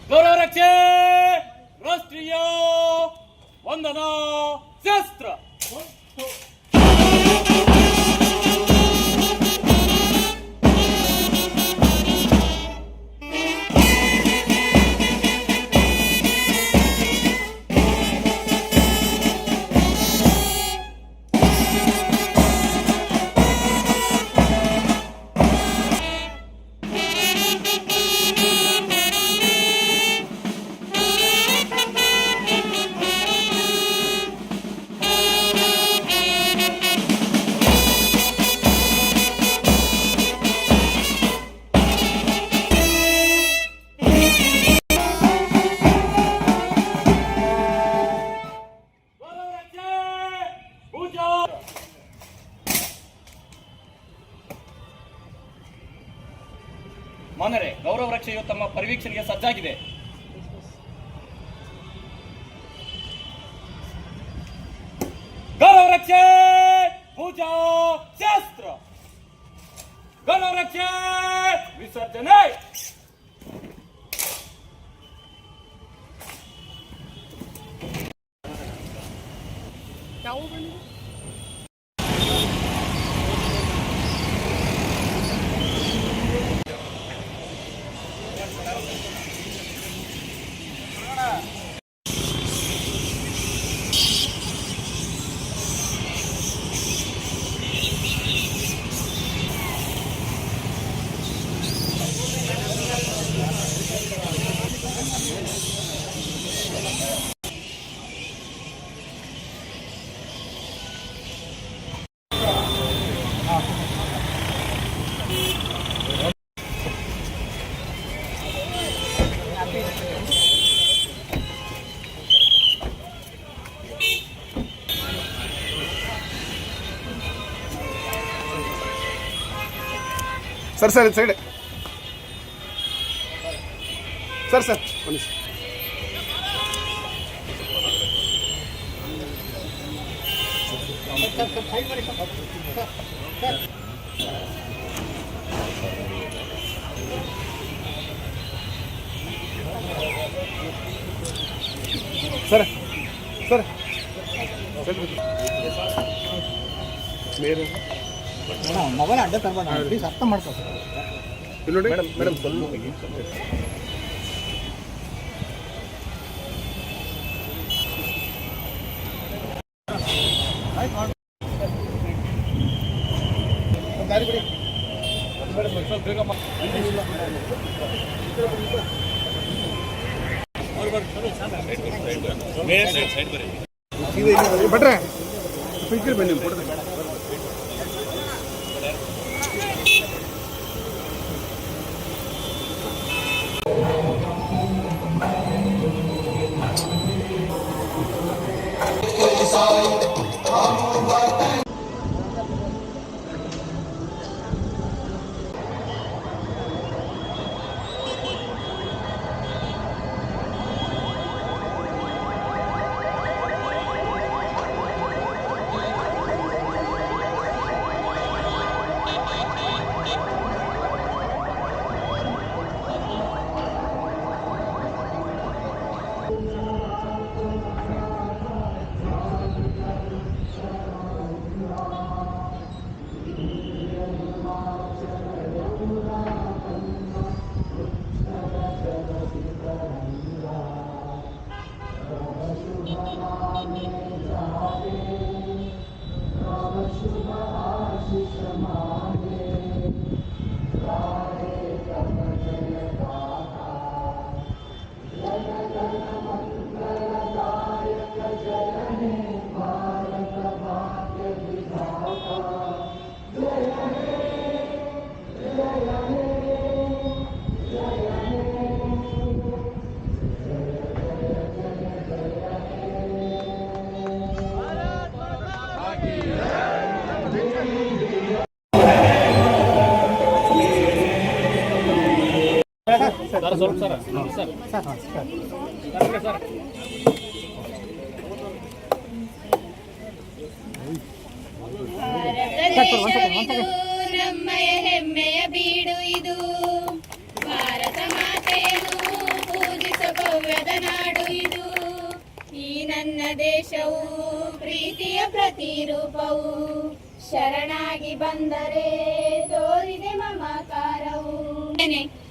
ಗೌರವ ರಕ್ಷೆ ರಾಷ್ಟ್ರೀಯ ವಂದನಾ ಶಸ್ತ್ರ. ಮಾನರೆ, ಗೌರವ ರಕ್ಷೆಯು ತಮ್ಮ ಪರಿವೀಕ್ಷಣೆಗೆ ಸಜ್ಜಾಗಿದೆ. ಗೌರವ ರಕ್ಷೆ ಪೂಜಾ ಶಾಸ್ತ್ರ. ಗೌರವ ರಕ್ಷೆ ವಿಸರ್ಜನೆ. Sir sir side sir sir ಬನ್ನಿ ಸರ್ ಸರ್ ಮೊಬೈಲ್ ಅಡ್ಡ ತರಬೇಡ, ಪ್ಲೀಸ್ ಅರ್ಥ ಮಾಡ್ಕೋ. ನೋಡಿ ಮೇಡಮ್ ಮೇಡಮ್ ಸ್ವಲ್ಪ ದಾರಿ ಬಿಡಿ ಸ್ವಲ್ಪ ಬೇಗ ಬಟ್ರೆ ಸ್ಪೀಕರ್ ಬನ್ನಿ ಕೊಡ್ತೀನಿ. ಭಾರತ ದೇಶವಿದು ನಮ್ಮಯ ಹೆಮ್ಮೆಯ ಬೀಡು ಇದು ಭಾರತ ಮಾತೆಯನ್ನು ಪೂಜಿಸ ಭವ್ಯದ ನಾಡು ಇದು ಈ ನನ್ನ ದೇಶವು ಪ್ರೀತಿಯ ಪ್ರತಿರೂಪವು ಶರಣಾಗಿ ಬಂದರೆ ತೋರಿದೆ ಮಮಕಾರವು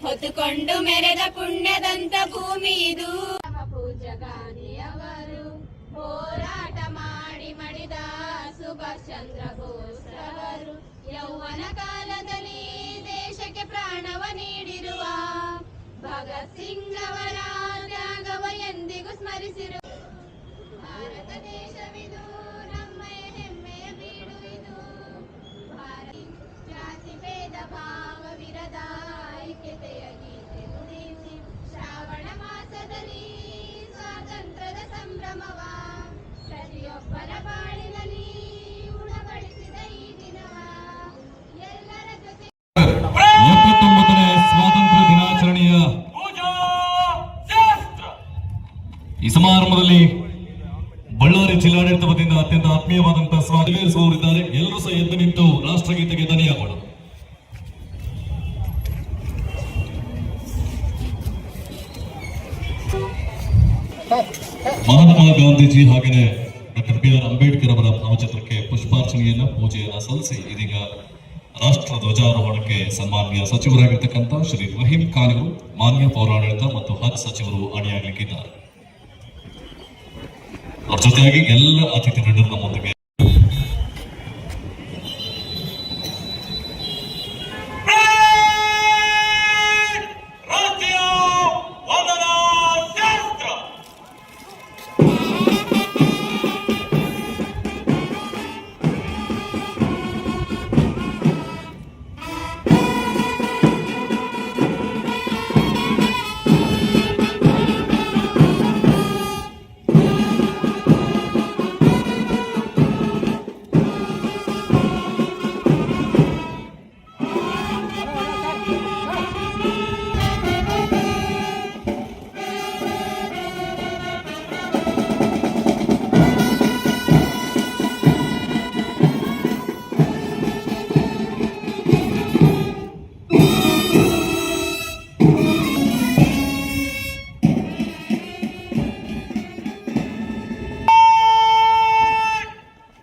ಹೊತ್ತುಕೊಂಡು ಮೆರೆದ ಪುಣ್ಯದಂತ ಭೂಮಿ ಇದು ನಮ್ಮ ಪೂಜ್ಯ ಗಾಂಧಿಯವರು ಹೋರಾಟ ಮಾಡಿ ಮಡಿದ ಸುಭಾಷ್ ಚಂದ್ರ ಬೋಸ್ ರವರು ಯೌವನ ಕಾಲದಲ್ಲಿ ದೇಶಕ್ಕೆ ಪ್ರಾಣವ ನೀಡಿರುವ ಭಗತ್ ಸಿಂಗ್ ಅವರ ತ್ಯಾಗವ ಎಂದಿಗೂ ಸ್ಮರಿಸಿರು ಭಾರತ ದೇಶವಿದು ನಮ್ಮಯ ಹೆಮ್ಮೆಯ ಬೀಡು ಇದು ಭಾರತ ಜಾತಿ ಭೇದ ಭಾವವಿರದ ಐಕ್ಯತೆಯ ಗೀತೆ ನುಡಿಸಿ ಶ್ರಾವಣ ಮಾಸದಲ್ಲಿ ಸ್ವಾತಂತ್ರ್ಯದ ಸಂಭ್ರಮವ ಪ್ರತಿಯೊಬ್ಬರ ಬಾಳಿನಲ್ಲಿ ಉಣಬಡಿಸಿದ ಈ ದಿನವ ಎಲ್ಲರ ಜೊತೆ 79ನೇ ಸ್ವಾತಂತ್ರ್ಯ ದಿನಾಚರಣೆಯ ಪೂಜಾ ಶಾಸ್ತ್ರ ಈ ಸಮಾರಂಭದಲ್ಲಿ ಬಳ್ಳಾರಿ ಜಿಲ್ಲಾಡಳಿತ ವತಿಯಿಂದ ಅತ್ಯಂತ ಆತ್ಮೀಯವಾದಂತಹ ಸ್ವಾಗತ ನೆರವೇರಿಸುವವರಿದ್ದಾರೆ. ಎಲ್ಲರೂ ಸಹ ಎದ್ದು ನಿಂತು ರಾಷ್ಟ್ರಗೀತೆಗೆ ಧ್ವನಿಯಾಗೋಣ. ಮಹಾತ್ಮ ಗಾಂಧೀಜಿ ಹಾಗೆಯೇ ಡಾಕ್ಟರ್ ಬಿ ಆರ್ ಅಂಬೇಡ್ಕರ್ ಅವರ ಭಾವಚಿತ್ರಕ್ಕೆ ಪುಷ್ಪಾರ್ಚನೆಯನ್ನ ಪೂಜೆಯನ್ನ ಸಲ್ಲಿಸಿ ಇದೀಗ ರಾಷ್ಟ್ರ ಧ್ವಜಾರೋಹಣಕ್ಕೆ ಸನ್ಮಾನ್ಯ ಸಚಿವರಾಗಿರ್ತಕ್ಕಂಥ ಶ್ರೀ ರಹೀಂ ಖಾನ್ ಅವರು ಮಾನ್ಯ ಪೌರಾಡಳಿತ ಮತ್ತು ಹಜ್ ಸಚಿವರು ಅಣಿಯಾಗಲಿಕ್ಕಿದ್ದಾರೆ. ಅವ್ರ ಜೊತೆಯಾಗಿ ಎಲ್ಲ ಅತಿಥಿ ಗಣ್ಯರು ನಮ್ಮೊಂದಿಗೆ ರಾಷ್ಟ್ರೀಯ ವಂದನಾ ಶಾಸ್ತ್ರ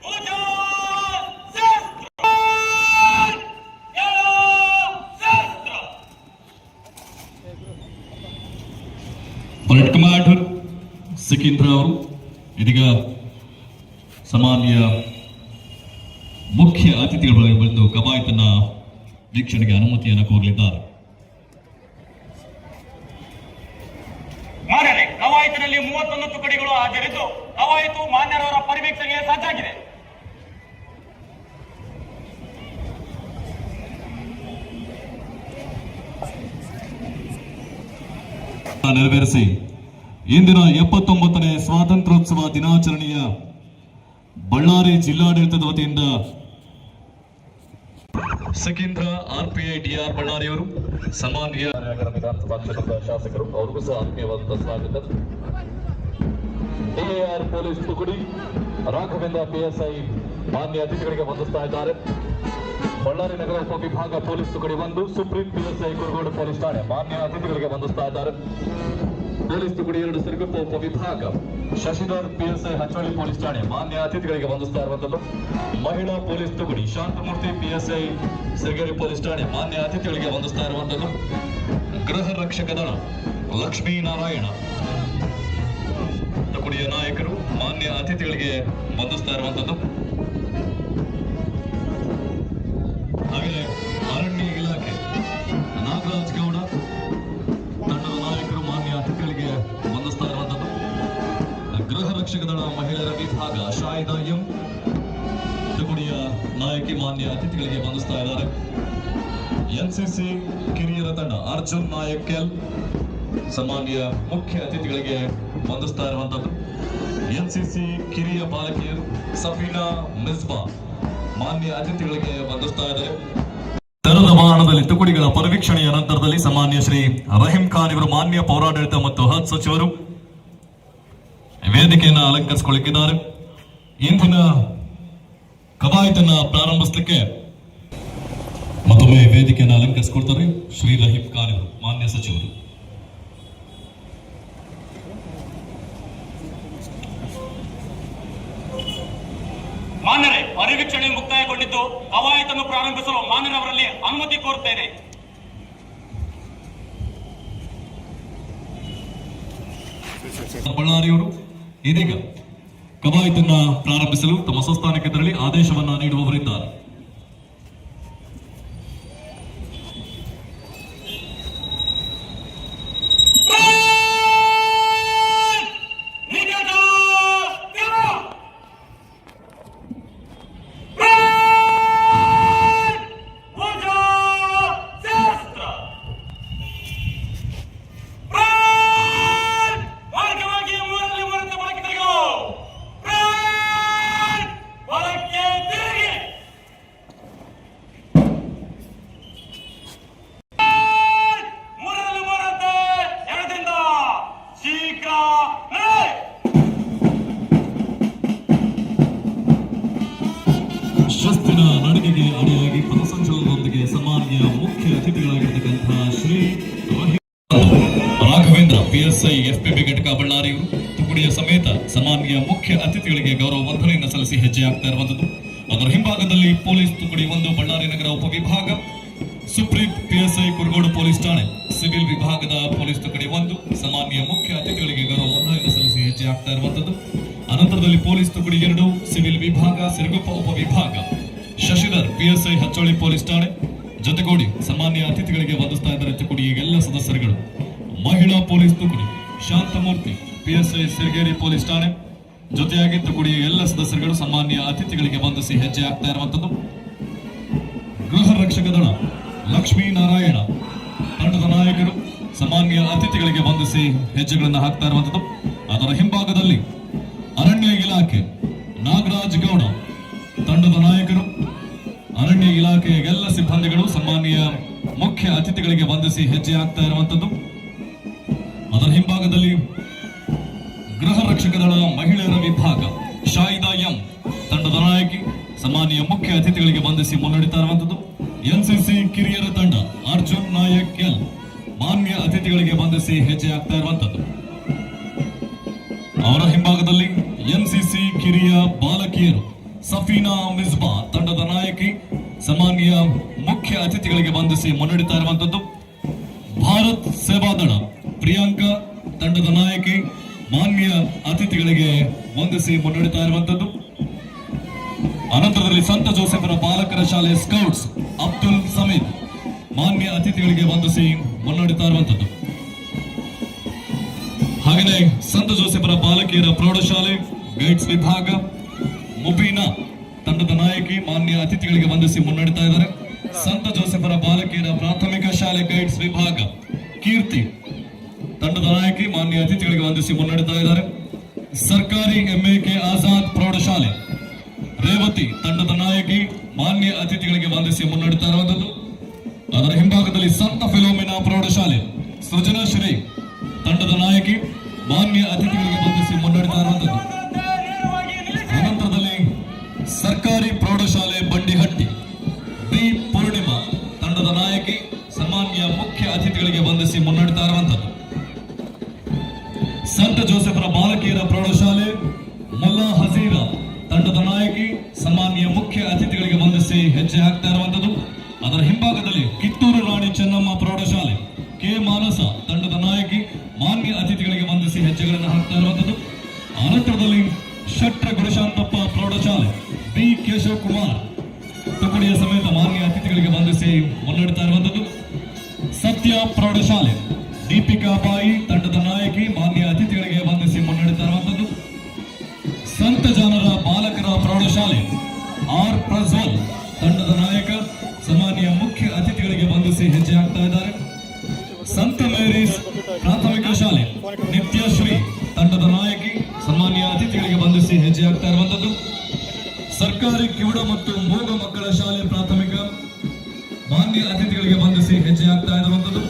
ಪೂಜಾ ಶಾಸ್ತ್ರ ಶಾಸ್ತ್ರ ಪರೇಡ್ ಕಮಾಂಡರ್ ಸಿಕಿಂದ್ರ ಅವರು ಇದೀಗ ಸಾಮಾನ್ಯ ಮುಖ್ಯ ಅತಿಥಿಗಳ ಬಂದು ಕವಾಯತನ್ನ ವೀಕ್ಷಣೆಗೆ ಅನುಮತಿಯನ್ನು ಕೋರಲಿದ್ದಾರೆ. ಮಾನ್ಯರೇ, ಕವಾಯತಿನಲ್ಲಿ 31 ತುಕಡಿಗಳು ಹಾಜರಿದ್ದು ಕವಾಯತು ಮಾನ್ಯರವರ ಪರಿವೀಕ್ಷಣೆಗೆ ಸಜ್ಜಾಗಿದೆ. ನೆರವೇರಿಸಿ ಇಂದಿನ 79ನೇ ಸ್ವಾತಂತ್ರ್ಯೋತ್ಸವ ದಿನಾಚರಣೆಯ ಬಳ್ಳಾರಿ ಜಿಲ್ಲಾಡಳಿತದ ವತಿಯಿಂದ ಸಿಕಿಂದ್ರ RPI DR ಬಳ್ಳಾರಿಯವರು ಸಾಮಾನ್ಯ ವಿಧಾನಸಭಾ ಕ್ಷೇತ್ರದ ಶಾಸಕರು ಅವರಿಗೂ ಸಹ ಆತ್ಮೀಯವಾದಂತಹ ಸ್ವಾಗತ. AAR ಪೊಲೀಸ್ ತುಕಡಿ ರಾಘವೇಂದ್ರ PSI ಮಾನ್ಯ ಅತಿಥಿಗಳಿಗೆ ವಂದಿಸ್ತಾ ಇದ್ದಾರೆ. ಬಳ್ಳಾರಿ ನಗರ ಉಪವಿಭಾಗ ಪೊಲೀಸ್ ತುಕಡಿ 1 ಸುಪ್ರೀಂ PSI ಕುರುಗೋಡು ಪೊಲೀಸ್ ಠಾಣೆ ಮಾನ್ಯ ಅತಿಥಿಗಳಿಗೆ ವಂದಿಸ್ತಾ ಇದ್ದಾರೆ. ಪೊಲೀಸ್ ತುಕಡಿ 2 ಸಿರುಗುಪ್ಪ ಉಪವಿಭಾಗ ಶಶಿಧರ್ PSI ಹಚ್ಚೋಳಿ ಪೊಲೀಸ್ ಠಾಣೆ ಮಾನ್ಯ ಅತಿಥಿಗಳಿಗೆ ವಂದಿಸ್ತಾ ಇರುವಂತದ್ದು. ಮಹಿಳಾ ಪೊಲೀಸ್ ತುಕಡಿ ಶಾಂತಮೂರ್ತಿ PSI ಸಿರಿಗೆರೆ ಪೊಲೀಸ್ ಠಾಣೆ ಮಾನ್ಯ ಅತಿಥಿಗಳಿಗೆ ವಂದಿಸ್ತಾ ಇರುವಂತದ್ದು. ಗೃಹ ರಕ್ಷಕ ದಳ ಲಕ್ಷ್ಮೀನಾರಾಯಣ ತುಕಡಿಯ ನಾಯಕರು ಮಾನ್ಯ ಅತಿಥಿಗಳಿಗೆ ವಂದಿಸ್ತಾ ಇರುವಂತದ್ದು. ಹಾಗೆಯೇ ಅರಣ್ಯ ಇಲಾಖೆ ನಾಗರಾಜ್ ಗೌಡ ತಂಡದ ನಾಯಕರು ಮಾನ್ಯ ಅತಿಥಿಗಳಿಗೆ ವಂದಿಸ್ತಾ ಇರುವಂತದ್ದು. ಗೃಹ ರಕ್ಷಕ ದಳ ಮಹಿಳೆಯರ ವಿಭಾಗ ಶಾಹಿದಾ ಎಂ ತುಕಡಿಯ ನಾಯಕಿ ಮಾನ್ಯ ಅತಿಥಿಗಳಿಗೆ ವಂದಿಸ್ತಾ ಇದ್ದಾರೆ. NCC ಕಿರಿಯರ ತಂಡ ಅರ್ಜುನ್ ನಾಯಕ್ ಎಲ್ ಸಾಮಾನ್ಯ ಮುಖ್ಯ ಅತಿಥಿಗಳಿಗೆ ವಂದಿಸ್ತಾ ಇರುವಂತದ್ದು. NCC ಕಿರಿಯ ಬಾಲಕಿಯರು ಸಫೀನಾ ಮಿಸ್ಬಾ ಮಾನ್ಯ ಅತಿಥಿಗಳಿಗೆ ವಂದಿಸ್ತಾ ಇದ್ದಾರೆ. ತರದ ಸಭಾಂಗಣದಲ್ಲಿ ತುಕಡಿಗಳ ಪರಿವೀಕ್ಷಣೆಯ ನಂತರದಲ್ಲಿ ಸನ್ಮಾನ್ಯ ಶ್ರೀ ರಹೀಂ ಖಾನ್ ಇವರು ಮಾನ್ಯ ಪೌರಾಡಳಿತ ಮತ್ತು ಹಜ್ ಸಚಿವರು ವೇದಿಕೆಯನ್ನು ಅಲಂಕರಿಸಿಕೊಳ್ಳಿದ್ದಾರೆ. ಇಂದಿನ ಕವಾಯತನ್ನ ಪ್ರಾರಂಭಿಸಲಿಕ್ಕೆ ಮತ್ತೊಮ್ಮೆ ವೇದಿಕೆಯನ್ನು ಅಲಂಕರಿಸಿಕೊಳ್ತಾರೆ ಶ್ರೀ ರಹೀಂ ಖಾನ್ ಇವರು ಮಾನ್ಯ ಸಚಿವರು. ಮಾನ್ಯರೇ, ಪರಿವೀಕ್ಷಣೆ ಮುಕ್ತಾಯಗೊಂಡಿದ್ದು ಕವಾಯತನ್ನು ಪ್ರಾರಂಭಿಸಲು ಮಾನ್ಯರವರಲ್ಲಿ ಅನುಮತಿ ಕೋರುತ್ತೇನೆ. ಬಳ್ಳಾರಿಯವರು ಇದೀಗ ಕವಾಯತನ್ನ ಪ್ರಾರಂಭಿಸಲು ತಮ್ಮ ಸ್ವಸ್ಥಾನಕ್ಕೆ ತೆರಳಿ ಆದೇಶವನ್ನ ನೀಡುವವರಿದ್ದಾರೆ. ಶಿಸ್ತಿನ ನಡಿಗೆಗೆ ಅಡಿಯಾಗಿ ಪಥಸಂಚಲನದೊಂದಿಗೆ ಸನ್ಮಾನ್ಯ ಮುಖ್ಯ ಅತಿಥಿಗಳಾಗಿರ್ತಕ್ಕಂತಹ ಶ್ರೀ ರಾಘವೇಂದ್ರ PSI FPB ಘಟಕ ಬಳ್ಳಾರಿಯವರು ತುಕಡಿಯ ಸಮೇತ ಸನ್ಮಾನ್ಯ ಮುಖ್ಯ ಅತಿಥಿಗಳಿಗೆ ಗೌರವ ವಂದನೆಯನ್ನು ಸಲ್ಲಿಸಿ ಹೆಜ್ಜೆ ಆಗ್ತಾ ಇರುವಂತದ್ದು. ಅದರ ಹಿಂಭಾಗದಲ್ಲಿ ಪೊಲೀಸ್ ತುಕಡಿ 1 ಬಳ್ಳಾರಿ ನಗರ ಉಪವಿಭಾಗ, ಸುಪ್ರೀಂ PSI ಕುರುಗೋಡು ಪೊಲೀಸ್ ಠಾಣೆ, ಸಿವಿಲ್ ವಿಭಾಗದ ಪೊಲೀಸ್ ತುಕಡಿ 1 ಸನ್ಮಾನ್ಯ ಮುಖ್ಯ ಅತಿಥಿಗಳಿಗೆ ಗೌರವ ವಂದನೆಯನ್ನು ಸಲ್ಲಿಸಿ ಹೆಜ್ಜೆ ಆಗ್ತಾ ಇರುವಂತದ್ದು. ಅನಂತರದಲ್ಲಿ ಪೊಲೀಸ್ ತುಕಡಿ 2 ಸಿವಿಲ್ ವಿಭಾಗ, ಸಿರುಗುಪ್ಪ ಉಪವಿಭಾಗ, ಶಶಿಧರ್ PSI ಹಚ್ಚೋಳಿ ಪೊಲೀಸ್ ಠಾಣೆ ಜೊತೆಗೂಡಿ ಸನ್ಮಾನ್ಯ ಅತಿಥಿಗಳಿಗೆ ವಂದಿಸ್ತಾ ಇದ್ದಾರೆ ತುಕಡಿಯ ಎಲ್ಲ ಸದಸ್ಯರುಗಳು. ಮಹಿಳಾ ಪೊಲೀಸ್ ತುಕಡಿ ಶಾಂತಮೂರ್ತಿ PSI ಸಿರ್ಗೇರಿ ಪೊಲೀಸ್ ಠಾಣೆ ಜೊತೆಯಾಗಿ ತುಕಡಿಯ ಎಲ್ಲ ಸದಸ್ಯರುಗಳು ಸನ್ಮಾನ್ಯ ಅತಿಥಿಗಳಿಗೆ ವಂದಿಸಿ ಹೆಜ್ಜೆ ಆಗ್ತಾ ಇರುವಂತದ್ದು. ಗೃಹ ರಕ್ಷಕ ದಳ ಲಕ್ಷ್ಮೀನಾರಾಯಣ ತಂಡದ ನಾಯಕರು ಸನ್ಮಾನ್ಯ ಅತಿಥಿಗಳಿಗೆ ವಂದಿಸಿ ಹೆಜ್ಜೆಗಳನ್ನು ಹಾಕ್ತಾ ಇರುವಂತದ್ದು. ಅದರ ಹಿಂಭಾಗದಲ್ಲಿ ಅರಣ್ಯ ಇಲಾಖೆ ನಾಗರಾಜ್ ಗೌಡ ತಂಡದ ನಾಯಕರು, ಅರಣ್ಯ ಇಲಾಖೆಯ ಎಲ್ಲ ಸಿಬ್ಬಂದಿಗಳು ಸನ್ಮಾನ್ಯ ಮುಖ್ಯ ಅತಿಥಿಗಳಿಗೆ ವಂದಿಸಿ ಹೆಜ್ಜೆ ಹಾಕ್ತಾ ಇರುವಂತದ್ದು. ಅದರ ಹಿಂಭಾಗದಲ್ಲಿ ಗೃಹ ರಕ್ಷಕ ದಳ ಮಹಿಳೆಯರ ವಿಭಾಗ ಶಾಯಿದಾ ಎಂ ತಂಡದ ನಾಯಕಿ ಸನ್ಮಾನ್ಯ ಮುಖ್ಯ ಅತಿಥಿಗಳಿಗೆ ವಂದಿಸಿ ಮುನ್ನಡೆತಾ ಇರುವಂತದ್ದು. NCC ಕಿರಿಯರ ತಂಡ ಅರ್ಜುನ್ ನಾಯಕ್ ಎಲ್ ಮಾನ್ಯ ಅತಿಥಿಗಳಿಗೆ ವಂದಿಸಿ ಹೆಜ್ಜೆ ಹಾಕ್ತಾ ಇರುವಂತದ್ದು. ಅವರ ಹಿಂಭಾಗದಲ್ಲಿ NCC ಕಿರಿಯ ಬಾಲಕಿಯರು ಸಫೀನಾ ಮಿಸ್ಬಾ ತಂಡದ ನಾಯಕಿ ಸನ್ಮಾನ್ಯ ಮುಖ್ಯ ಅತಿಥಿಗಳಿಗೆ ವಂದಿಸಿ ಮುನ್ನಡೆತಾ ಇರುವಂತದ್ದು. ಭಾರತ್ ಸೇವಾದಳ ಪ್ರಿಯಾಂಕಾ ತಂಡದ ನಾಯಕಿ ಮಾನ್ಯ ಅತಿಥಿಗಳಿಗೆ ವಂದಿಸಿ ಮುನ್ನಡೆತಾ ಇರುವಂತದ್ದು. ಅನಂತರದಲ್ಲಿ ಸಂತ ಜೋಸೆಫರ ಬಾಲಕರ ಶಾಲೆ ಸ್ಕೌಟ್ಸ್ ಅಬ್ದುಲ್ ಸಮೀದ್ ಮಾನ್ಯ ಅತಿಥಿಗಳಿಗೆ ವಂದಿಸಿ ಮುನ್ನಡೆತಾ ಇರುವಂತದ್ದು. ಹಾಗೆಯೇ ಸಂತ ಜೋಸೆಫರ ಬಾಲಕಿಯರ ಪ್ರೌಢಶಾಲೆ ಗೈಡ್ಸ್ ವಿಭಾಗ ಮುಬೀನಾ ತಂಡದ ನಾಯಕಿ ಮಾನ್ಯ ಅತಿಥಿಗಳಿಗೆ ವಂದಿಸಿ ಮುನ್ನಡೆತಾ ಇದ್ದಾರೆ. ಸಂತ ಜೋಸೆಫರ ಬಾಲಕಿಯರ ಪ್ರಾಥಮಿಕ ಶಾಲೆ ಗೈಡ್ಸ್ ವಿಭಾಗ ಕೀರ್ತಿ ತಂಡದ ನಾಯಕಿ ಮಾನ್ಯ ಅತಿಥಿಗಳಿಗೆ ವಂದಿಸಿ ಮುನ್ನಡೆತಾ ಇದ್ದಾರೆ. ಸರ್ಕಾರಿ MAK ಆಜಾದ್ ಪ್ರೌಢಶಾಲೆ ರೇವತಿ ತಂಡದ ನಾಯಕಿ ಮಾನ್ಯ ಅತಿಥಿಗಳಿಗೆ ವಂದಿಸಿ ಮುನ್ನಡೆತಾ ಇರುವಂತದ್ದು. ಅದರ ಹಿಂಭಾಗದಲ್ಲಿ ಸಂತ ಫಿಲೋಮಿನಾ ಪ್ರೌಢಶಾಲೆ ಸೃಜನಶ್ರೀ ತಂಡದ ನಾಯಕಿ ಮಾನ್ಯ ಅತಿಥಿಗಳಿಗೆ ವಂದಿಸಿ ಮುನ್ನಡೆತಾ ಇರುವಂತದ್ದು. ಅನಂತರದಲ್ಲಿ ಸರ್ಕಾರಿ ಪ್ರೌಢಶಾಲೆ ಬಂಡಿಹಟ್ಟಿ ಬಿ ಪೂರ್ಣಿಮಾ ತಂಡದ ನಾಯಕಿ ಸನ್ಮಾನ್ಯ ಮುಖ್ಯ ಅತಿಥಿಗಳಿಗೆ ವಂದಿಸಿ ಮುನ್ನಡೆತಾ ಇರುವಂತದ್ದು. ಸಂತ ಜೋಸೆಫರ ಬಾಲಕಿಯರ ಪ್ರೌಢಶಾಲೆ ಮುಲ್ಲಾ ಹಜೀರಾ ತಂಡದ ನಾಯಕಿ ಸನ್ಮಾನ್ಯ ಮುಖ್ಯ ಅತಿಥಿಗಳಿಗೆ ವಂದಿಸಿ ಹೆಜ್ಜೆ ಹಾಕ್ತಾ ಇರುವಂತದ್ದು. ಅದರ ಹಿಂಭಾಗದಲ್ಲಿ ಕಿತ್ತೂರು ರಾಣಿ ಚೆನ್ನಮ್ಮ ಪ್ರೌಢಶಾಲೆ ಕೆ ಮಾನಸ ತಂಡದ ನಾಯಕಿ ಮಾನ್ಯ ಅತಿಥಿಗಳಿಗೆ ವಂದಿಸಿ ಹೆಜ್ಜೆಗಳನ್ನು ಹಾಕ್ತಾ ಇರುವಂತದ್ದು. ಅನಂತರದಲ್ಲಿ ಶಟ್ರ ಗುರುಶಾಂತಪ್ಪ ಪ್ರೌಢಶಾಲೆ ಬಿ ಕೇಶವ್ ಕುಮಾರ್ ತುಕಡಿಯ ಸಮೇತ ಮಾನ್ಯ ಅತಿಥಿಗಳಿಗೆ ವಂದಿಸಿ ಮುನ್ನಡೆತಾ ಇರುವಂತದ್ದು. ಸತ್ಯ ಪ್ರೌಢಶಾಲೆ ದೀಪಿಕಾ ಬಾಯಿ ತಂಡದ ನಾಯಕಿ ಮಾನ್ಯ ಅತಿಥಿಗಳಿಗೆ ವಂದಿಸಿ ಮುನ್ನಡೆತಾ ಇರುವಂತದ್ದು. ಸಂತ ಜಾನರ ಬಾಲಕರ ಪ್ರೌಢಶಾಲೆ ಆರ್ ಪ್ರಜ್ವಲ್ ತಂಡದ ನಾಯಕ ಸನ್ಮಾನ್ಯ ಮುಖ್ಯ ಅತಿಥಿಗಳಿಗೆ ವಂದಿಸಿ ಹೆಜ್ಜೆ ಹಾಕ್ತಾ ಇದ್ದಾರೆ. ಸಂತ ಮೇರೀಸ್ ಪ್ರಾಥಮಿಕ ಶಾಲೆ ನಿತ್ಯಶ್ರೀ ತಂಡದ ನಾಯಕಿ ಸನ್ಮಾನ್ಯ ಅತಿಥಿಗಳಿಗೆ ವಂದಿಸಿ ಹೆಜ್ಜೆ ಹಾಕ್ತಾ ಇರುವಂತದ್ದು. ಸರ್ಕಾರಿ ಕಿವುಡ ಮತ್ತು ಮೂಗ ಮಕ್ಕಳ ಶಾಲೆ ಪ್ರಾಥಮಿಕ ಮಾನ್ಯ ಅತಿಥಿಗಳಿಗೆ ವಂದಿಸಿ ಹೆಜ್ಜೆ ಆಗ್ತಾ ಇರುವಂತದ್ದು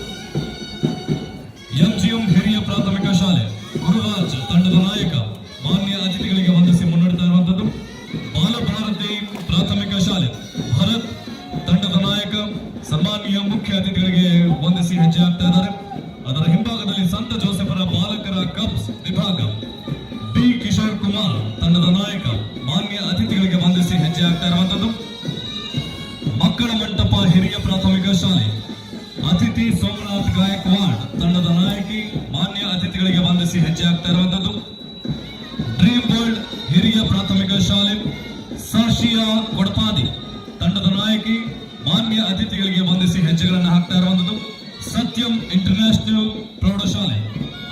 ಎಂಜಿಎಂ ಹಿರಿಯ ಪ್ರಾಥಮಿಕ ಶಾಲೆ ಗುರುರಾಜ್ ತಂಡದ ನಾಯಕ ಮಾನ್ಯ ಅತಿಥಿಗಳಿಗೆ ವಂದಿಸಿ ಮುನ್ನಡೆತಾ ಇರುವಂತದ್ದು ಬಾಲಭಾರತಿ ಪ್ರಾಥಮಿಕ ಶಾಲೆ ಭರತ್ ತಂಡದ ನಾಯಕ ಸನ್ಮಾನ್ಯ ಮುಖ್ಯ ಅತಿಥಿಗಳಿಗೆ ವಂದಿಸಿ ಹೆಜ್ಜೆ ಆಗ್ತಾ ಇದ್ದಾರೆ. ಅದರ ಹಿಂಭಾಗದಲ್ಲಿ ಸಂತ ಜೋಸೆಫರ ಬಾಲಕರ ಕಪ್ಸ್ ವಿಭಾಗ ಬಿ ಕಿಶೋರ್ ಕುಮಾರ್ ತಂಡದ ನಾಯಕ ಮಾನ್ಯ ಅತಿಥಿಗಳಿಗೆ ವಂದಿಸಿ ಹೆಜ್ಜೆ ಆಗ್ತಾ ಇರುವಂತದ್ದು ಮಕ್ಕಳ ಮಂಟಪ ಹಿರಿಯ ಪ್ರಾಥಮಿಕ ಶಾಲೆ ಅತಿಥಿ ಸೋಮನಾಥ್ ಗಾಯಕ್ವಾಡ್ ತಂಡದ ನಾಯಕಿ ಮಾನ್ಯ ಅತಿಥಿಗಳಿಗೆ ವಂದಿಸಿ ಹೆಜ್ಜೆ ಆಗ್ತಾ ಇರುವಂತದ್ದು ಡ್ರೀಮ್ ವರ್ಲ್ಡ್ ಹಿರಿಯ ಪ್ರಾಥಮಿಕ ಶಾಲೆ ಸರ್ಷಿಯಾ ಕೊಡಪಾದಿ ತಂಡದ ನಾಯಕಿ ಮಾನ್ಯ ಅತಿಥಿಗಳಿಗೆ ವಂದಿಸಿ ಹೆಜ್ಜೆಗಳನ್ನು ಹಾಕ್ತಾ ಇರುವಂತದ್ದು ಸತ್ಯಂ ಇಂಟರ್ನ್ಯಾಷನಲ್ ಪ್ರೌಢಶಾಲೆ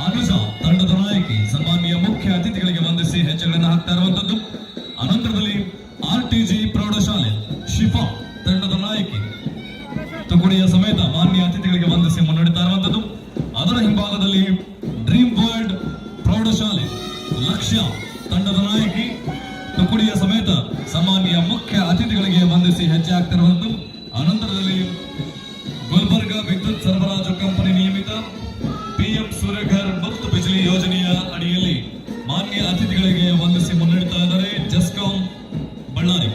ಅನುಜಾ ತಂಡದ ನಾಯಕಿ ಸನ್ಮಾನ್ಯ ಮುಖ್ಯ ಅತಿಥಿಗಳಿಗೆ ವಂದಿಸಿ ಹೆಜ್ಜೆಗಳನ್ನು ಹಾಕ್ತಾ ಇರುವಂತದ್ದು ಅನಂತರದಲ್ಲಿ ಆರ್ಟಿಜಿ ಪ್ರೌಢಶಾಲೆ ಶಿಫಾ ತಂಡದ ನಾಯಕಿ ತುಕುಡಿಯ ಸಮೇತ ಮಾನ್ಯ ಅತಿಥಿಗಳಿಗೆ ವಂದಿಸಿ ಮುನ್ನಡೆತಾ ಇರುವಂತದ್ದು ಅದರ ಹಿಂಭಾಗದಲ್ಲಿ ಡ್ರೀಮ್ ವರ್ಲ್ಡ್ ಪ್ರೌಢಶಾಲೆ ಲಕ್ಷ್ಯ ತಂಡದ ನಾಯಕಿ ತುಕುಡಿಯ ಸಮೇತ ಸಾಮಾನ್ಯ ಮುಖ್ಯ ಅತಿಥಿಗಳಿಗೆ ವಂದಿಸಿ ಹೆಜ್ಜೆ ಆಗ್ತಿರುವಂತದ್ದು ಅನಂತರದಲ್ಲಿ ಗುಲ್ಬರ್ಗಾ ವಿದ್ಯುತ್ ಸರಬರಾಜು ಕಂಪನಿ ನಿಯಮಿತ ಪಿಎಂ ಸೂರ್ಯಘರ್ ಮುಫ್ತ್ ಬಿಜ್ಲಿ ಯೋಜನೆಯ ಅಡಿಯಲ್ಲಿ ಮಾನ್ಯ ಅತಿಥಿಗಳಿಗೆ ವಂದಿಸಿ ಮುನ್ನಡೆತಾ ಇದ್ದಾರೆ ಜೆಸ್ಕಾಂ ಬಳ್ಳಾರಿ.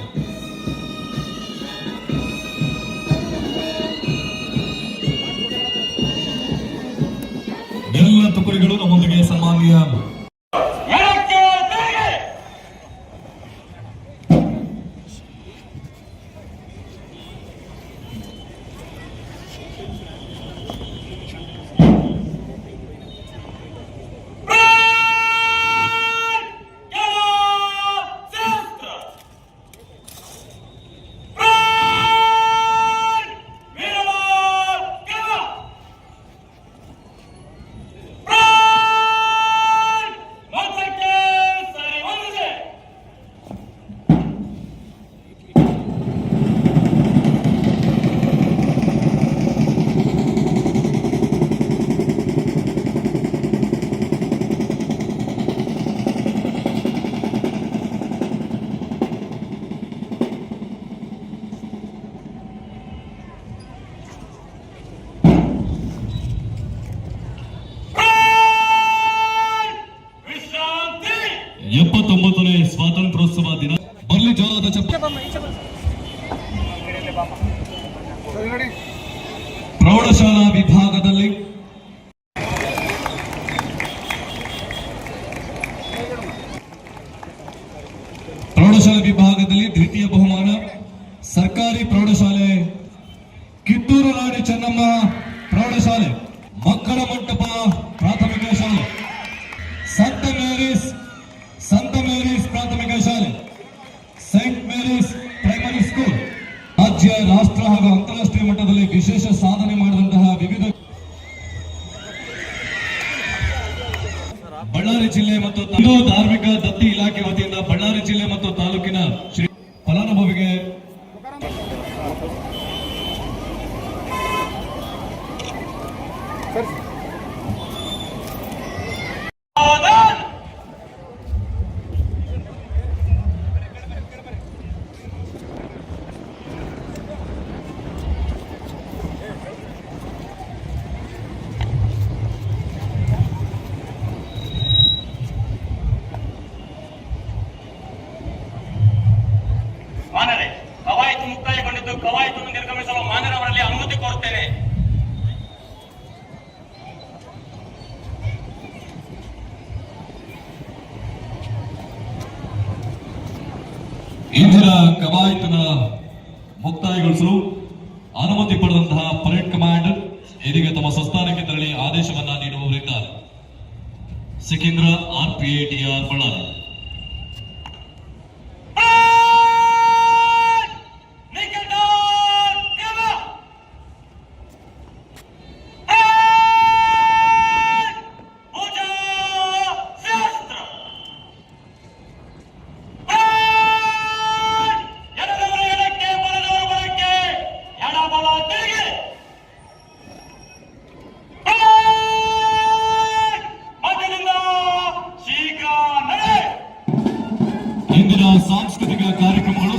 ಎಲ್ಲ ತುಕಡಿಗಳು ನಮ್ಮೊಂದಿಗೆ ಸನ್ಮಾನ್ಯ ಮೇಳಕ್ಕೆ ತೆರೆಗೆ. ವಿಶ್ರಾಂತಿ. 79ನೇ ಸ್ವಾತಂತ್ರ್ಯೋತ್ಸವ ದಿನ ಬರ್ಲಿ ಜೋರಾದ ಚಪ್ಪಾಳೆ. ಪ್ರೌಢಶಾಲಾ ವಿಭಾಗದಲ್ಲಿ ದ್ವಿತೀಯ ಬಹುಮಾನ ಸರ್ಕಾರಿ ಪ್ರೌಢಶಾಲೆ ಕಿತ್ತೂರು ರಾಣಿ ಚೆನ್ನಮ್ಮ ಪ್ರೌಢಶಾಲೆ ಮಕ್ಕಳ ಮಂಟಪ ಪ್ರಾಥಮಿಕ ಶಾಲೆ ಸಂತ ಮೇರೀಸ್ ಪ್ರಾಥಮಿಕ ಶಾಲೆ ಸೈಂಟ್ ಮೇರೀಸ್ ಪ್ರೈಮರಿ ಸ್ಕೂಲ್ ರಾಜ್ಯ ರಾಷ್ಟ್ರ ಹಾಗೂ ಅಂತಾರಾಷ್ಟ್ರೀಯ ಮಟ್ಟದಲ್ಲಿ ವಿಶೇಷ ಸಾಧನೆ ಮಾಡಿದಂತಹ ವಿವಿಧ ಬಳ್ಳಾರಿ ಜಿಲ್ಲೆ ಮತ್ತು ಧಾರ್ಮಿಕ ದತ್ತಿ ಇಲಾಖೆ ವತಿಯಿಂದ ಬಳ್ಳಾರಿ ಜಿಲ್ಲೆ ಮತ್ತು ತಾಲೂಕಿನ ಶ್ರೀ ಫಲಾನುಭವಿಗೆ ಮಾನ್ಯರೇ, ಕವಾಯತು ಮುಕ್ತಾಯಗೊಂಡಿದ್ದು ಕವಾಯತನ್ನು ನಿರ್ಗಮಿಸಲು ಮಾನ್ಯರವರಲ್ಲಿ ಅನುಮತಿ ಕೋರುತ್ತೇನೆ. ಇಂದಿನ ಕವಾಯತನ ಮುಕ್ತಾಯಗೊಳಿಸಲು ಅನುಮತಿ ಪಡೆದಂತಹ ಪರೇಡ್ ಕಮಾಂಡರ್ ಇದೀಗ ತಮ್ಮ ಸ್ವಸ್ಥಾನಕ್ಕೆ ತೆರಳಿ ಆದೇಶವನ್ನ ನೀಡುವವರಿದ್ದಾರೆ. ಸಿಕೇಂದ್ರ RPATR ಬಳ್ಳಾರಿ. ಇಂದಿನ ಸಾಂಸ್ಕೃತಿಕ ಕಾರ್ಯಕ್ರಮಗಳು